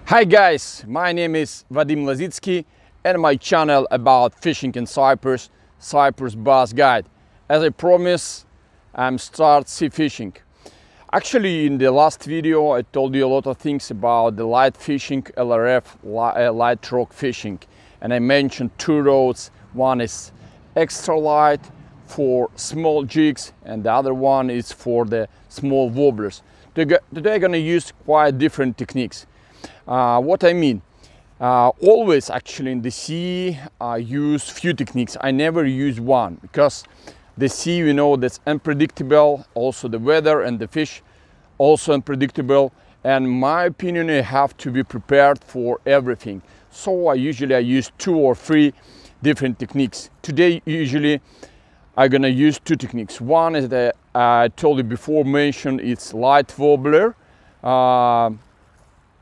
Hi guys, my name is Vadim Lazitsky and my channel about fishing in Cyprus, Cyprus Bass Guide. As I promised, I'm start sea fishing. Actually, in the last video I told you a lot of things about the light fishing, LRF, light rock fishing, and I mentioned two rods. One is extra light for small jigs and the other one is for the small wobblers. Today I'm going to use quite different techniques. What I mean, always actually in the sea I use few techniques. I never use one because the sea, you know, that's unpredictable. Also the weather and the fish also unpredictable, and my opinion, I have to be prepared for everything. So I usually use 2 or 3 different techniques. Today usually I'm gonna use 2 techniques. One is the I told you before mentioned, it's light wobbler.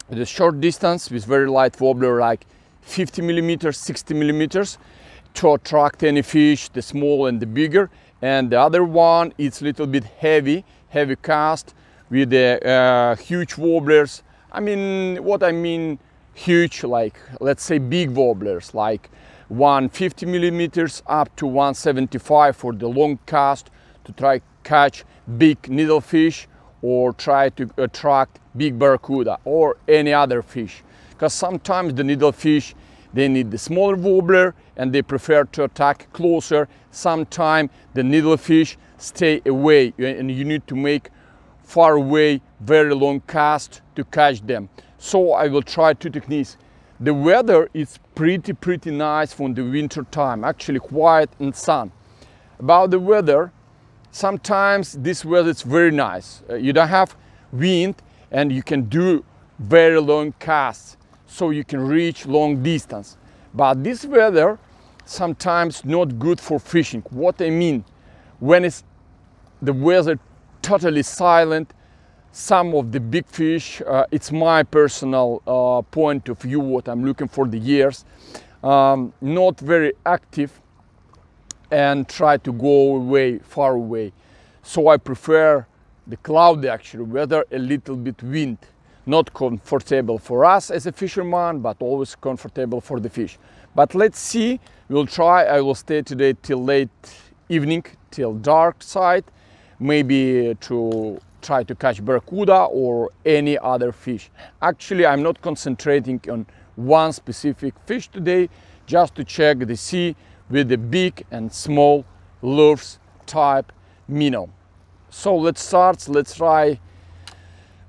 The short distance with very light wobbler like 50 millimeters, 60 millimeters to attract any fish, the small and the bigger. And the other one, it's a little bit heavy cast with the huge wobblers. I mean, what I mean huge, like let's say big wobblers, like 150 millimeters up to 175 for the long cast to try catch big needlefish or try to attract big barracuda or any other fish. Because sometimes the needlefish, they need the smaller wobbler and they prefer to attack closer. Sometimes the needlefish stay away and you need to make far away, very long cast to catch them. So I will try 2 techniques. The weather is pretty nice from the winter time, actually quiet and sun. About the weather, sometimes this weather is very nice. You don't have wind and you can do very long casts, so you can reach long distance. But this weather sometimes not good for fishing. What I mean, when it's the weather totally silent, some of the big fish, it's my personal point of view, what I'm looking for the years, not very active and try to go away, far away. So I prefer the cloudy actually weather, a little bit wind, not comfortable for us as a fisherman, but always comfortable for the fish. But let's see, we'll try. I will stay today till late evening, till dark side, maybe to try to catch barracuda or any other fish. Actually, I'm not concentrating on one specific fish today, just to check the sea with the big and small lures type minnow. So let's start, let's try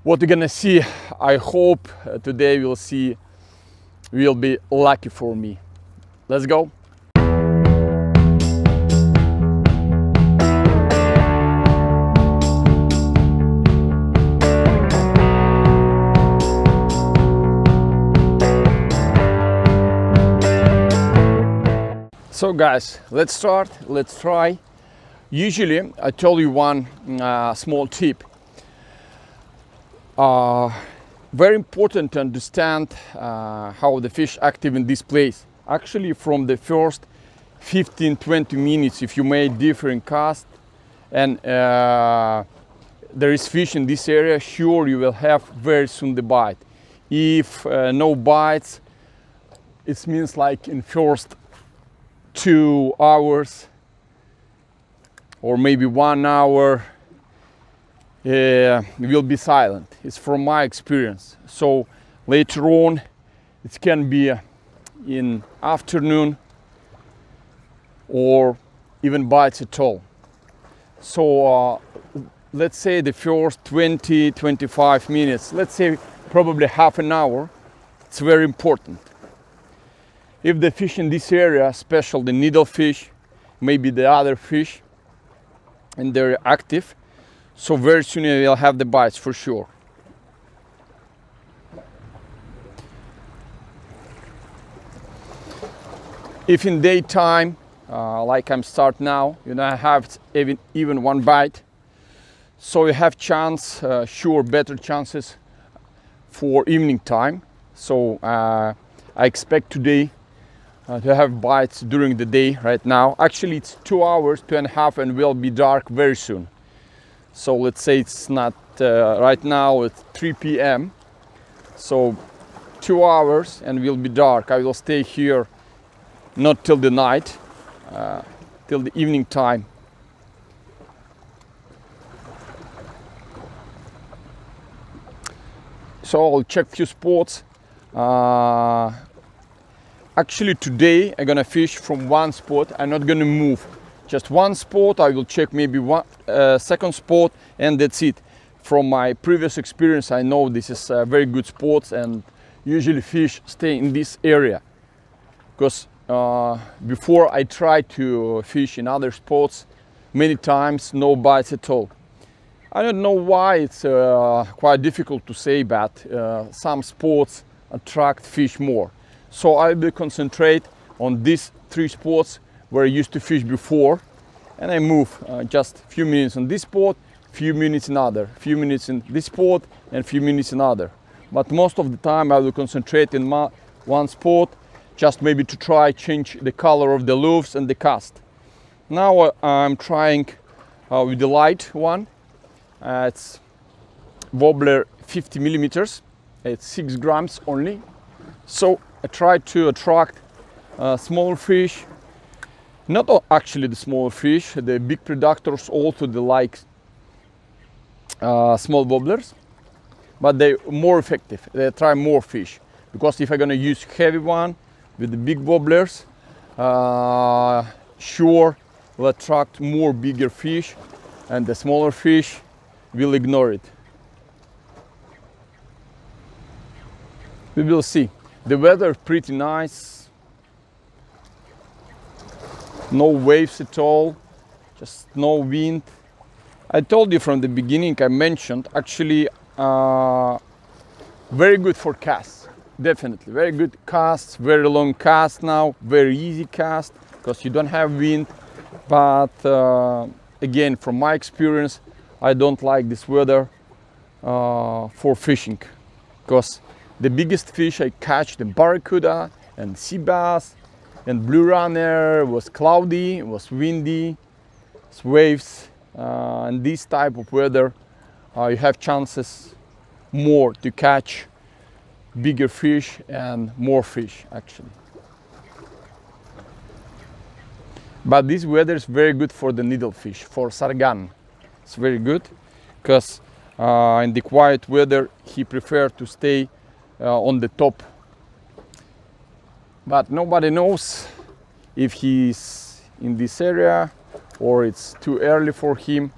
what we're gonna see. I hope today we'll see, will be lucky for me. Let's go. So guys, let's start, let's try. Usually, I tell you one small tip. Very important to understand how the fish active in this place. Actually, from the first 15-20 minutes, if you made different casts and there is fish in this area, sure you will have very soon the bite. If no bites, it means like in first 2 hours or maybe 1 hour will be silent. It's from my experience. So later on it can be in afternoon or even bites at all. So let's say the first 20-25 minutes, let's say probably half an hour, it's very important. If the fish in this area, especially the needlefish, maybe the other fish, and they're active, so very soon you will have the bites for sure. If in daytime, like I'm start now, you know, I have even 1 bite, so you have chance, sure, better chances for evening time. So I expect today to have bites during the day right now. Actually, it's 2 hours, 2.5, and will be dark very soon. So let's say it's not right now, it's 3 p.m. So 2 hours and will be dark. I will stay here not till the night, till the evening time. So I'll check few spots. Actually today I'm gonna fish from one spot. I'm not gonna move. Just one spot. I will check maybe one second spot, and that's it. From my previous experience, I know this is very good spots, and usually fish stay in this area. Because before I tried to fish in other spots many times, no bites at all. I don't know why. It's quite difficult to say, but some spots attract fish more. So I will concentrate on these 3 spots where I used to fish before, and I move just a few minutes on this spot, few minutes in other, few minutes in this spot, and few minutes in other. But most of the time I will concentrate in one spot, just maybe to try change the color of the lures and the cast. Now I'm trying with the light one. It's wobbler 50 millimeters. It's 6 grams only. So I try to attract smaller fish. Not actually the smaller fish, the big predators also they like small wobblers, but they're more effective. They try more fish, because if I'm gonna use heavy one with the big wobblers, sure will attract more bigger fish, and the smaller fish will ignore it. We will see. The weather is pretty nice. No waves at all, just no wind. I told you from the beginning, I mentioned, actually very good for casts, definitely. Very good casts, very long cast now, very easy cast, because you don't have wind. But again, from my experience, I don't like this weather for fishing, because the biggest fish I catch, the barracuda and sea bass and blue runner, was cloudy, it was windy, it's waves, and this type of weather you have chances more to catch bigger fish and more fish actually. But this weather is very good for the needlefish, for sargan. It's very good because in the quiet weather he prefers to stay on the top. But nobody knows if he's in this area or it's too early for him.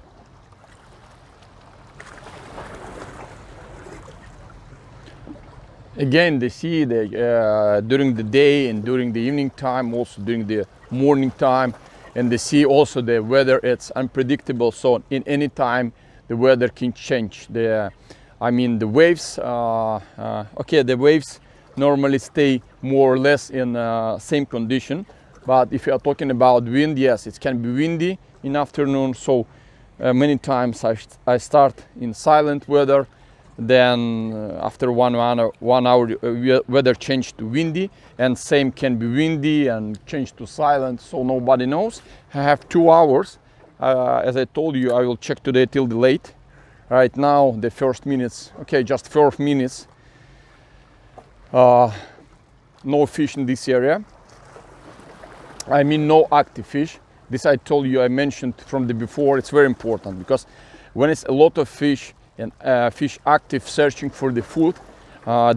Again, they see during the day and during the evening time, also during the morning time, and they see also the weather. It's unpredictable, so in any time the weather can change. I mean the waves. Okay, the waves normally stay more or less in same condition, but if you are talking about wind, yes, it can be windy in afternoon. So many times I start in silent weather, then after one hour weather change to windy, and same can be windy and change to silent, so nobody knows. I have 2 hours. As I told you, I will check today till the late. Right now the first minutes, okay, just 4 minutes, no fish in this area. I mean no active fish. This I told you, I mentioned from the before, it's very important, because when it's a lot of fish and fish active searching for the food,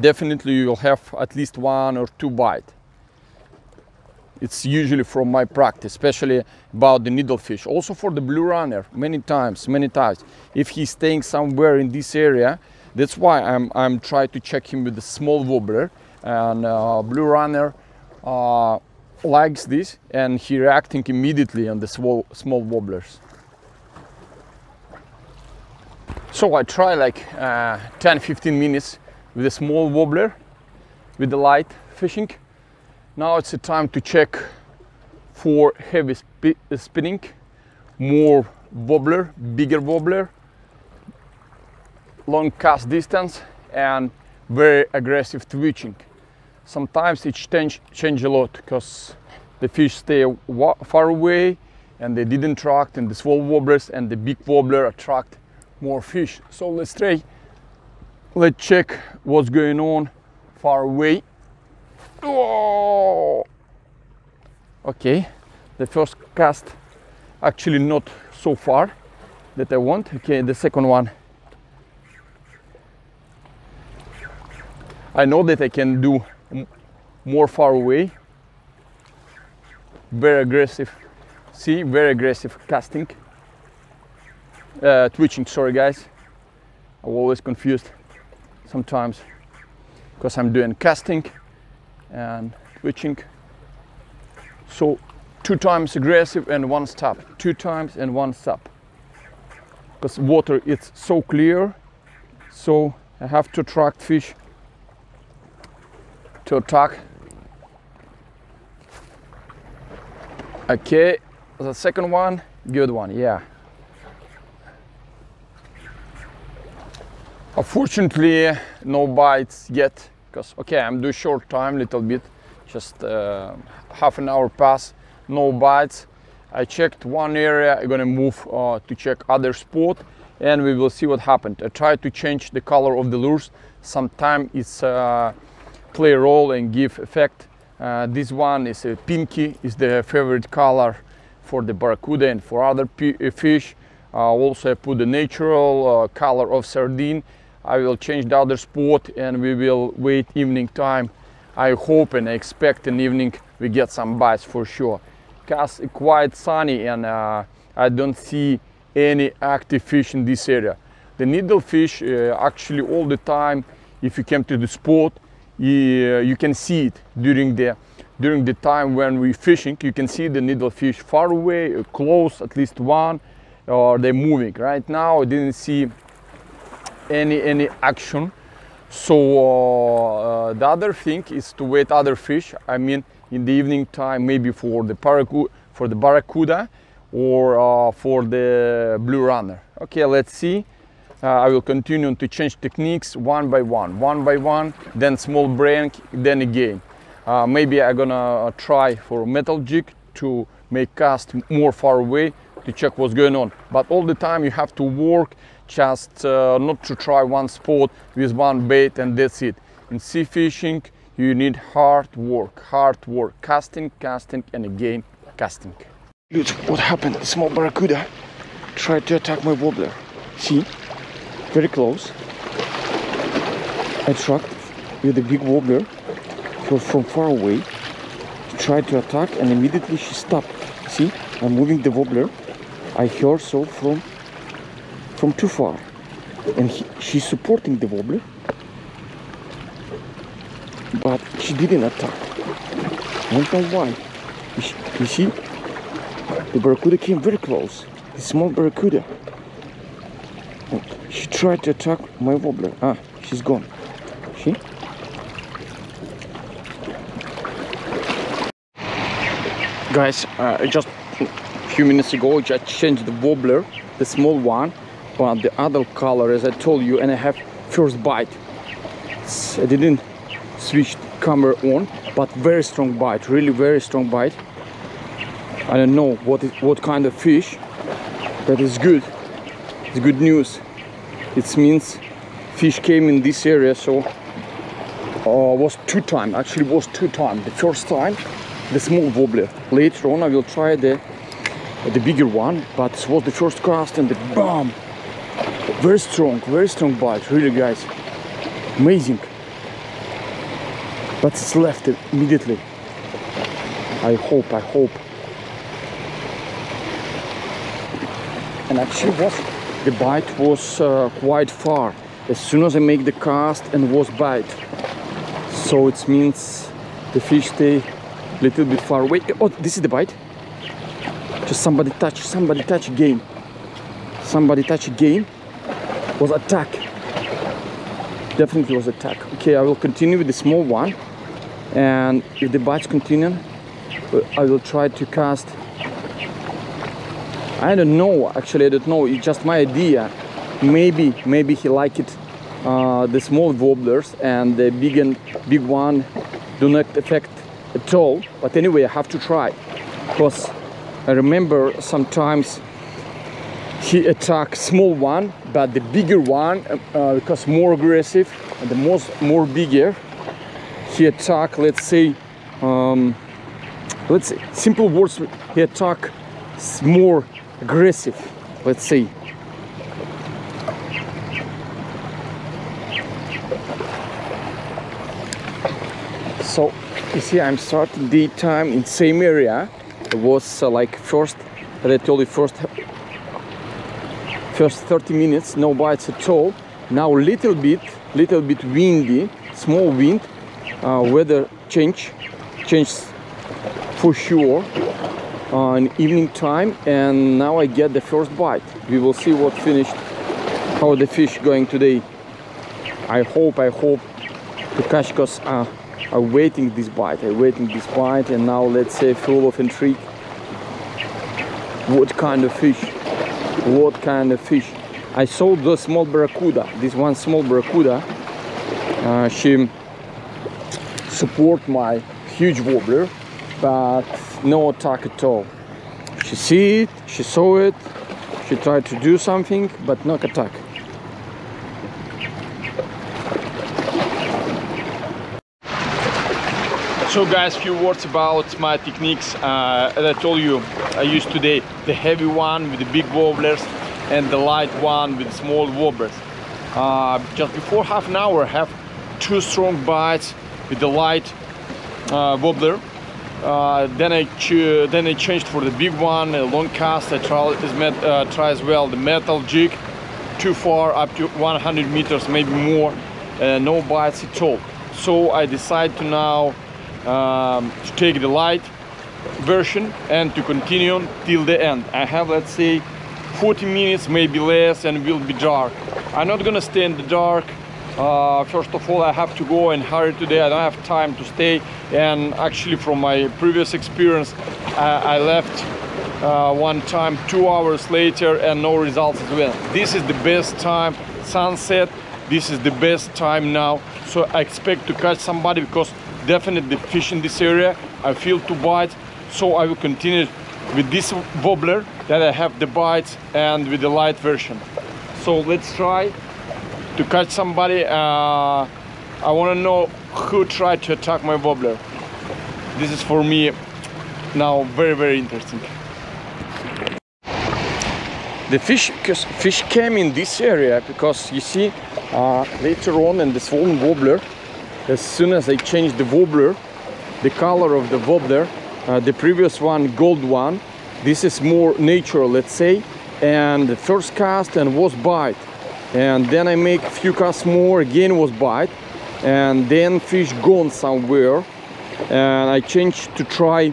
definitely you will have at least 1 or 2 bites. It's usually from my practice, especially about the needlefish. Also for the blue runner, many times. If he's staying somewhere in this area, that's why I'm trying to check him with the small wobbler. And blue runner likes this, and he reacting immediately on the small wobblers. So I try like 10-15 minutes with a small wobbler, with the light fishing. Now it's the time to check for heavy spinning, more wobbler, bigger wobbler, long cast distance, and very aggressive twitching. Sometimes it change a lot, because the fish stay far away and they didn't attract, and the small wobblers and the big wobbler attract more fish. So let's check what's going on far away. Oh! Okay, the first cast actually not so far that I want. Okay, the second one, I know that I can do more far away. Very aggressive, see, very aggressive casting, twitching, sorry guys, I'm always confused sometimes because I'm doing casting and twitching. So 2 times aggressive and 1 stop, 2 times and 1 stop, because water is so clear, so I have to attract fish to attack. Okay, the second one, good one, yeah. Unfortunately, no bites yet, because okay, I'm doing short time, little bit, just half an hour pass, no bites. I checked one area, I'm gonna move to check other spot, and we will see what happened. I tried to change the color of the lures. Sometimes it's play a role and give effect. This one is a pinky, is the favorite color for the barracuda and for other fish. Also I put the natural color of sardine. I will change the other spot and we will wait evening time. I hope and I expect in evening we get some bites for sure. Because it's quite sunny and I don't see any active fish in this area. The needlefish actually all the time, if you came to the spot, you can see it during the time when we're fishing. You can see the needlefish far away, close, at least one, or they're moving. Right now I didn't see any action. So the other thing is to wait other fish. I mean in the evening time, maybe for the barracuda or for the blue runner. Okay, let's see. I will continue to change techniques one by one, then small break, then again. Maybe I'm gonna try for metal jig to make cast more far away to check what's going on. But all the time you have to work, just not to try one spot with one bait and that's it. In sea fishing, you need hard work, casting, and again casting. Look what happened, a small barracuda tried to attack my wobbler. See? Very close. I tracked with a big wobbler from far away. She tried to attack and immediately she stopped. See, I'm moving the wobbler. I heard so from too far, and she's supporting the wobbler, but she didn't attack. I don't know why. You see, the barracuda came very close. The small barracuda. She tried to attack my wobbler. Ah, she's gone. See? Guys, just a few minutes ago, I just changed the wobbler, the small one, but the other color, as I told you, and I have first bite. I didn't switch the camera on, but very strong bite, really very strong bite. I don't know what kind of fish, but it's good. It's good news. It means fish came in this area, so was 2 times. Actually, was 2 times. The first time, the small wobbler. Later on, I will try the bigger one, but this was the first cast and the BAM! Very strong bite. Really, guys, amazing. But it's left immediately. I hope. And actually, the bite was quite far as soon as I make the cast and was bite, so it means the fish stay a little bit far away. Oh, this is the bite. Just somebody touch again. Was attack, definitely was attack. Okay, I will continue with the small one, and if the bites continue, I will try to cast. I don't know, actually I don't know, it's just my idea. Maybe he liked it, the small wobblers, and the big one do not affect at all. But anyway, I have to try, because I remember sometimes he attacked small one, but the bigger one, because more aggressive and the more bigger, he attack, let's say simple words, he attack more aggressive, let's say. So you see, I'm starting daytime in same area. It was like first, as I told you, first 30 minutes, no bites at all. Now little bit windy, small wind, weather change for sure in evening time, and now I get the first bite. We will see what finished, how the fish going today. I hope to catch, because I'm waiting this bite, and now let's say full of intrigue. What kind of fish? I saw the small barracuda, this one small barracuda. She support my huge wobbler, but no attack at all. She see it, she saw it, she tried to do something, but no attack. So guys, few words about my techniques. As I told you, I used today the heavy one with the big wobblers and the light one with small wobblers. Just before half an hour I have 2 strong bites with the light wobbler. Then I changed for the big one, a long cast. I try as well the metal jig, too far, up to 100 meters, maybe more, no bites at all. So I decided to now to take the light version and to continue till the end. I have, let's say, 40 minutes, maybe less, and will be dark. I'm not gonna stay in the dark. First of all, I have to go and hurry today. I don't have time to stay, and actually from my previous experience, I left one time 2 hours later and no results as well. This is the best time, sunset. This is the best time now, so I expect to catch somebody, because definitely fish in this area. I feel 2 bites, so I will continue with this wobbler that I have the bites, and with the light version. So let's try to catch somebody. I want to know who tried to attack my wobbler. This is for me now very interesting. The fish came in this area because you see later on in the swollen wobbler, as soon as I changed the wobbler, the color of the wobbler, the previous one, gold one, this is more natural, let's say, and the first cast and was bite, and then I make a few casts more, again was bite, and then fish gone somewhere, and I changed to try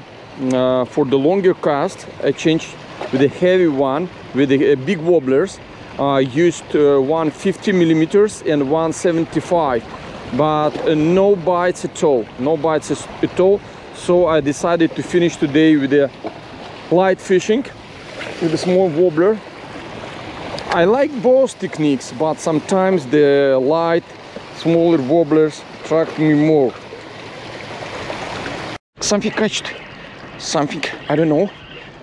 for the longer cast. I changed with a heavy one with the big wobblers. I used one 50 millimeters and one 75, but no bites at all, so I decided to finish today with the light fishing with a small wobbler. I like both techniques, but sometimes the light, smaller wobblers attract me more. Something catched, something, I don't know,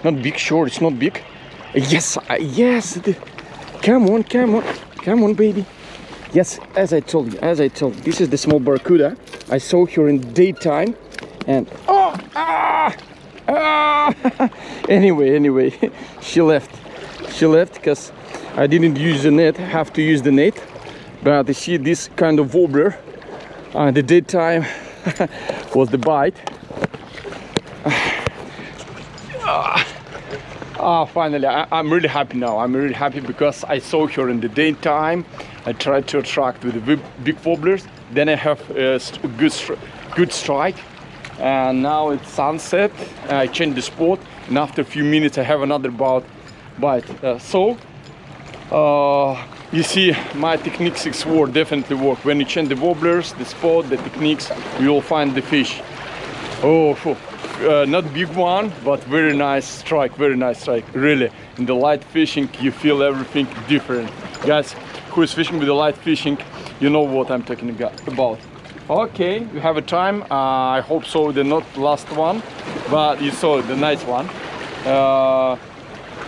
not big, sure it's not big. Yes, yes, come on baby. Yes, as I told you, this is the small barracuda. I saw her in daytime, and anyway, she left because I didn't use the net. I have to use the net, but you see this kind of wobbler the daytime was the bite. Finally, I'm really happy now. I'm really happy because I saw her in the daytime. I tried to attract with the big wobblers. Then I have a good strike. And now it's sunset. I changed the spot, and after a few minutes I have another bite. You see, my techniques definitely work. When you change the wobblers, the spot, the techniques, you will find the fish. Not big one, but very nice strike, really. In the light fishing you feel everything different. Guys who is fishing with the light fishing, you know what I'm talking about. Okay, we have a time. I hope so the not last one, but you saw the nice one.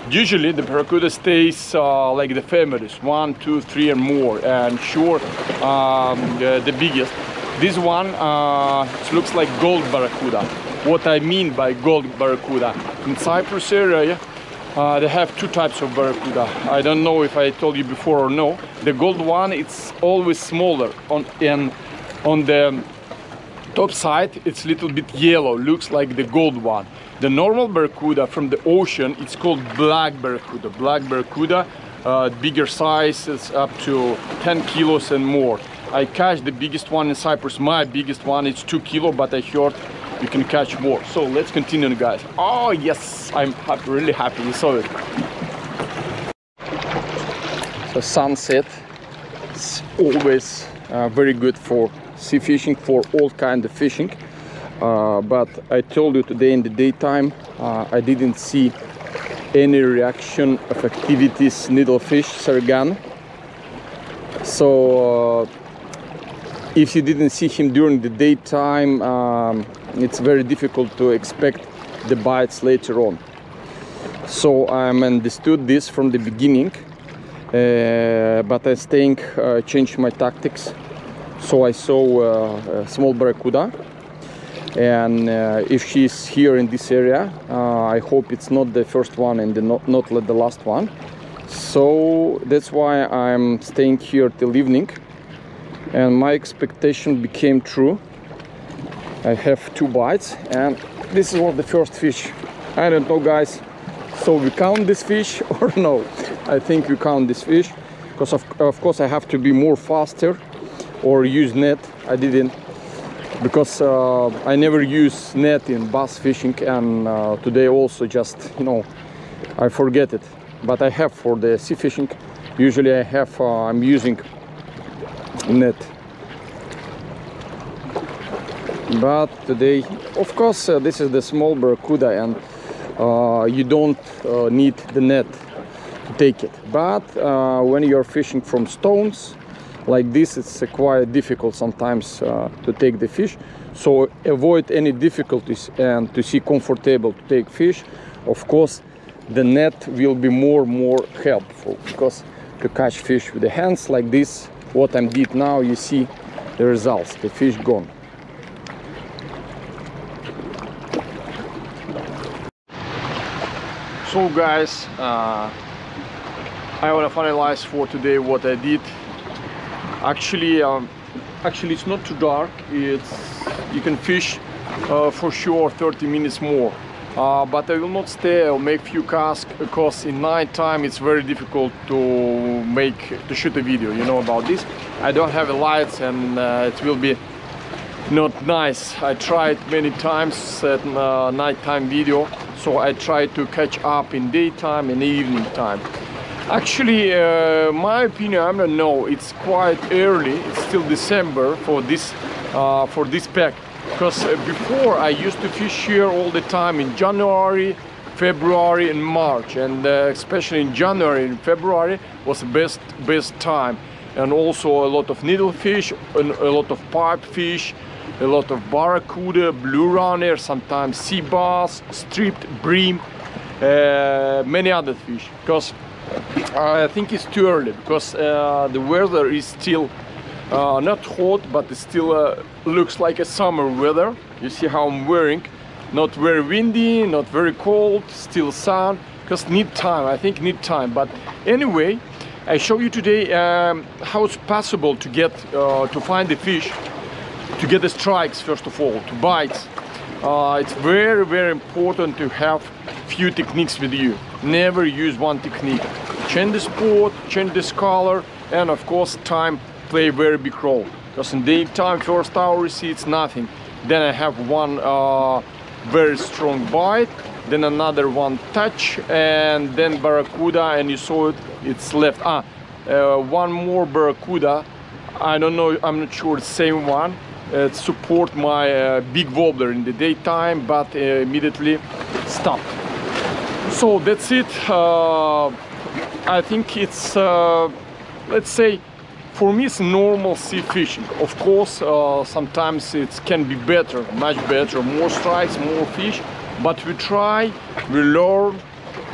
Usually the barracuda stays like the families, 1, 2, 3 and more, and sure the biggest This one it looks like gold barracuda. What I mean by gold barracuda, in Cyprus area they have two types of barracuda. I don't know if I told you before or no. The gold one, it's always smaller on the top side. It's a little bit yellow, looks like the gold one. The normal barracuda from the ocean, it's called black barracuda. Black barracuda, bigger sizes up to 10 kilos and more. I catch the biggest one in Cyprus. My biggest one is 2 kilos, but I heard you can catch more. So let's continue, guys. Oh yes, I'm happy, really happy. You saw it. So sunset, it's always very good for sea fishing, for all kind of fishing. But I told you today in the daytime, I didn't see any reaction of activities, needlefish, sargan. So if you didn't see him during the daytime, it's very difficult to expect the bites later on. So I understood this from the beginning, but I changed my tactics. So I saw a small barracuda, and if she's here in this area, I hope it's not the first one and not the last one. So that's why I'm staying here till evening, and my expectation became true. I have 2 bites, and this was the first fish. I don't know, guys, so we count this fish or no? I think we count this fish, because of course I have to be more faster or use net. I didn't, because I never use net in bass fishing, and today also just, you know, I forget it. But I have for the sea fishing, usually I have I'm using net. But today, of course, this is the small barracuda, and you don't need the net to take it. But when you're fishing from stones like this, it's quite difficult sometimes to take the fish. So avoid any difficulties, and to see comfortable to take fish, of course the net will be more helpful, because to catch fish with the hands like this, what I did now, you see the results, the fish gone. So guys, I want to finalize for today what I did. Actually it's not too dark. You can fish for sure 30 minutes more. But I will not stay. I'll make few casts, because in night time it's very difficult to shoot a video, you know about this. I don't have lights, and it will be not nice. I tried many times at nighttime video, so I try to catch up in daytime and evening time. Actually, my opinion, I don't know, it's quite early. It's still December for this pack. Because before I used to fish here all the time in January, February and March, and especially in January and February was the best time. And also a lot of needlefish, and a lot of pipefish, a lot of barracuda, blue runner, sometimes sea bass, striped bream, many other fish. Because I think it's too early, because the weather is still not hot, but it still looks like a summer weather. You see how I'm wearing, not very windy, not very cold, still sun, because need time, I think need time. But anyway, I show you today how it's possible to get to find the fish, to get the strikes first of all, to bite. It's very important to have few techniques with you. Never use one technique. Change the spot, change the color, and of course time play a very big role. Because in daytime, first hour you see it's nothing. Then I have one very strong bite, then another one touch, and then barracuda, and you saw it, it's left. One more barracuda. I don't know, I'm not sure it's the same one. It support my big wobbler in the daytime, but immediately stopped. So that's it. I think it's let's say, for me it's normal sea fishing. Of course sometimes it can be better, much better, more strikes, more fish, but we try, we learn,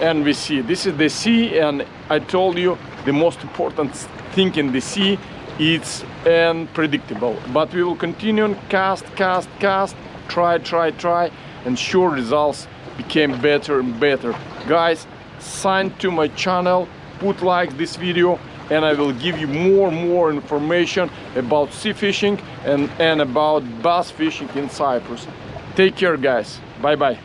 and we see. This is the sea, and I told you the most important thing in the sea it's unpredictable. But we will continue and cast, try, and sure results became better and better. Guys, sign to my channel, put like this video, and I will give you more information about sea fishing and about bass fishing in Cyprus. Take care, guys. Bye bye.